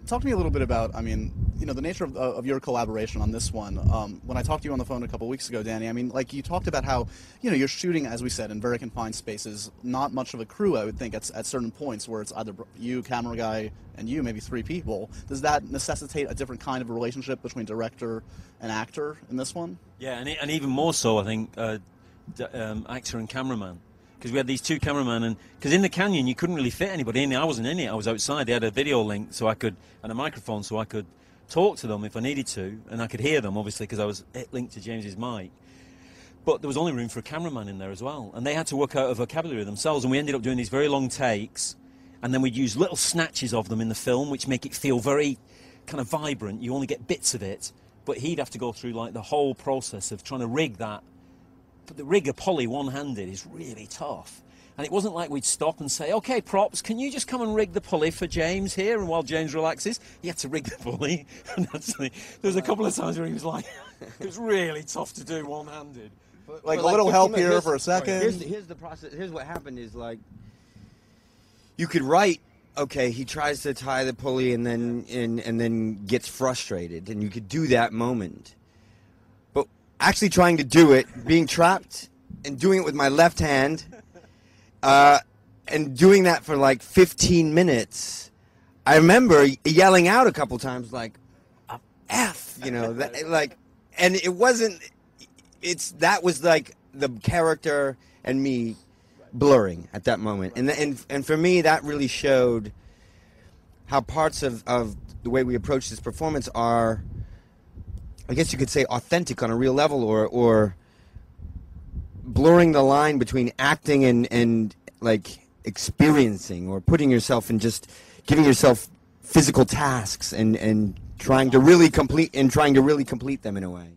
Talk to me a little bit about, I mean, the nature of your collaboration on this one. When I talked to you on the phone a couple weeks ago, Danny, I mean, like, you talked about how, you're shooting, as we said, in very confined spaces, not much of a crew, I would think, at certain points where it's either you, camera guy, and you, maybe 3 people. Does that necessitate a different kind of a relationship between director and actor in this one? Yeah, and even more so, I think, actor and cameraman. Because we had these 2 cameramen, and because in the canyon you couldn't really fit anybody in. I wasn't in it. I was outside. They had a video link, and a microphone, so I could talk to them if I needed to, and I could hear them obviously because I was linked to James's mic. But there was only room for a cameraman in there as well, and they had to work out a vocabulary themselves. And we ended up doing these very long takes, and then we'd use little snatches of them in the film, which make it feel very kind of vibrant. You only get bits of it, but he'd have to go through like the whole process of trying to rig that. But the rig a pulley one-handed is really tough. And it wasn't like we'd stop and say, OK, props, can you just come and rig the pulley for James here? And while James relaxes, he had to rig the pulley. And there was a couple of times where he was like, it was really tough to do one-handed. Like, a little help here for a second. Here's the process. Here's what happened is, like, you could write, OK, he tries to tie the pulley and then gets frustrated. And you could do that moment. Actually trying to do it, being trapped, and doing it with my left hand, and doing that for like 15 minutes. I remember yelling out a couple times, like, F, and it wasn't, that was like the character and me blurring at that moment. And for me, that really showed how parts of the way we approach this performance are, I guess you could say, authentic on a real level, or blurring the line between acting and like experiencing, or putting yourself in, just giving yourself physical tasks and trying to really complete them in a way.